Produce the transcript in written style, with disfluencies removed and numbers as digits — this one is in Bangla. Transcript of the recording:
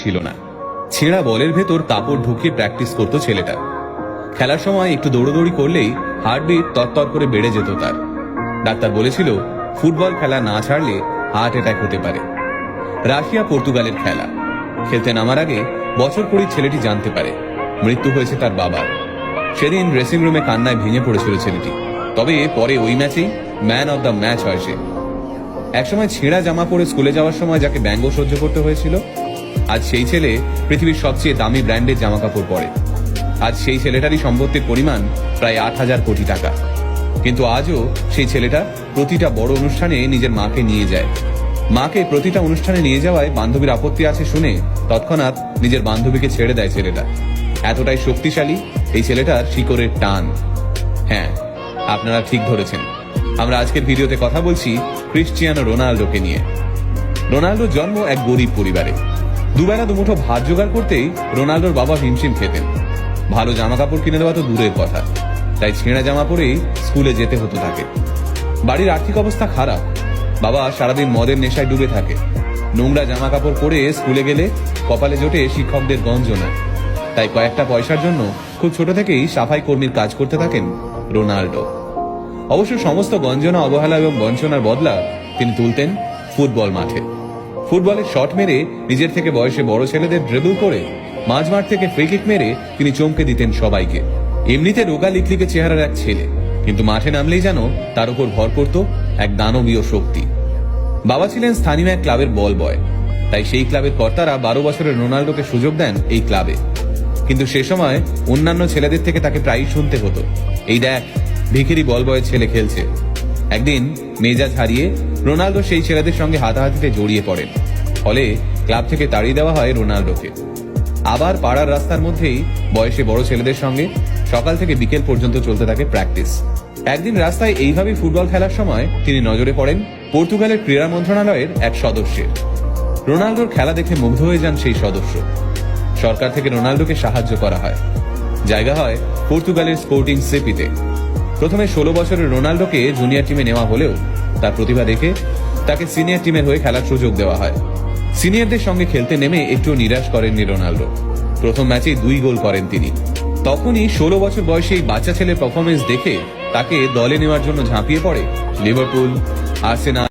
ছিল না। ছেঁড়া বলের ভেতর কাপড় ঢুকিয়ে প্র্যাকটিস করতো ছেলেটা। খেলার সময় একটু দৌড়দৌড়ি করলেই হার্টবিট তরতর করে বেড়ে যেত তার। ডাক্তার বলেছিল ফুটবল খেলা না ছাড়লে হার্ট অ্যাটাক হতে পারে। রাশিয়া পর্তুগালের খেলা খেলতে নামার আগে বছর কুড়ির ছেলেটি জানতে পারে মৃত্যু হয়েছে তার বাবার। সেদিন ড্রেসিং রুমে কান্নায় ভেঙে পড়েছিল ছেলেটি। তবে পরে ওই ম্যাচেই ম্যান অব দ্য ম্যাচ হয় সে। একসময় ছেঁড়া জামা পরে স্কুলে যাওয়ার সময় যাকে ব্যঙ্গ সহ্য করতে হয়েছিল, আজ সেই ছেলে পৃথিবীর সবচেয়ে দামি ব্র্যান্ডের জামা কাপড় পরে। আজ সেই ছেলেটারই সম্পত্তির পরিমাণ প্রায় 8,000 কোটি টাকা। কিন্তু আজও সেই ছেলেটা প্রতিটা বড় অনুষ্ঠানে নিজের মাকে নিয়ে যায়। মাকে প্রতিটা অনুষ্ঠানে নিয়ে যাওয়ায় বান্ধবীর আপত্তি আছে শুনে তৎক্ষণাৎ নিজের বান্ধবীকে ছেড়ে দেয় ছেলেটা। এতটাই শক্তিশালী এই ছেলেটার শিকড়ের টান। হ্যাঁ, আপনারা ঠিক ধরেছেন, আমরা আজকের ভিডিওতে কথা বলছি ক্রিশ্চিয়ানো রোনাল্ডোকে নিয়ে। রোনাল্ডোর জন্ম এক গরিব পরিবারে। দুবেলা দুমুঠো ভাত জোগাড় করতেই রোনাল্ডোর বাবা হিমশিম খেতেন। ভালো জামা কাপড় কিনে দেওয়া তো দূরের কথা, তাই ছেঁড়া জামা পরেই স্কুলে যেতে হতো তাকে। বাড়ির আর্থিক অবস্থা খারাপ, বাবা সারাদিন মদের নেশায় ডুবে থাকে। নোংরা জামা কাপড় পরে স্কুলে গেলে কপালে জোটে শিক্ষকদের গঞ্জনা। তাই কয়েকটা পয়সার জন্য খুব ছোট থেকেই সাফাই কর্মীর কাজ করতে থাকেন রোনাল্ডো। অবশ্য সমস্ত গঞ্জনা, অবহেলা এবং বঞ্চনার বদলা তিনি তুলতেন ফুটবল মাঠে। ফুটবলের শট মেরে নিজের থেকে বয়সে বড় ছেলেদের ড্রিবল করে মাঝমাঠ থেকে ফ্রি কিক মেরে তিনি চমকে দিতেন সবাইকে। এমনিতে রোগা লিকলিকে চেহারার এক ছেলে, কিন্তু মাঠে নামলেই যেন তার উপর ভর করত এক দানবীয় শক্তি। বাবা ছিলেন স্থানীয় এক ক্লাবের বল বয়, তাই সেই ক্লাবের কর্তারা 12 বছরের রোনাল্ডোকে সুযোগ দেন এই ক্লাবে। কিন্তু সে সময় অন্যান্য ছেলেদের থেকে তাকে প্রায়ই শুনতে হতো, এই দেখ ভিখিরি বল বয়ের ছেলে খেলছে। একদিন মেজাজ হারিয়ে রোনাল্ডো সেই ছেলেদের সঙ্গে হাতাহাতিতে জড়িয়ে পড়েন। ফলে ক্লাব থেকে তাড়িয়ে দেওয়া হয় রোনাল্ডোকে। আবার পাড়ার রাস্তার মধ্যেই বয়সে বড় ছেলেদের সঙ্গে সকাল থেকে বিকেল পর্যন্ত চলতে থাকে প্র্যাকটিস। একদিন রাস্তায় এইভাবেই ফুটবল খেলার সময় তিনি নজরে পড়েন পর্তুগালের ক্রীড়া মন্ত্রণালয়ের এক সদস্যের। রোনাল্ডোর খেলা দেখে মুগ্ধ হয়ে যান সেই সদস্য। সরকার থেকে রোনাল্ডোকে সাহায্য করা হয়। জায়গা হয় পর্তুগালের স্পোর্টিং সিপিতে। প্রথমে 16 বছরের রোনাল্ডোকে জুনিয়র টিমে নেওয়া হলেও তার প্রতিভা দেখে তাকে সিনিয়র টিমের হয়ে খেলার সুযোগ দেওয়া হয়। সিনিয়রদের সঙ্গে খেলতে নেমে একটু নিরাশ করেননি রোনাল্ডো। প্রথম ম্যাচে 2 গোল করেন তিনি। তখনই 16 বছর বয়সী এই বাচ্চা ছেলের পারফরমেন্স দেখে তাকে দলে নেওয়ার জন্য ঝাঁপিয়ে পড়ে লিভারপুল, আর্সেনাল,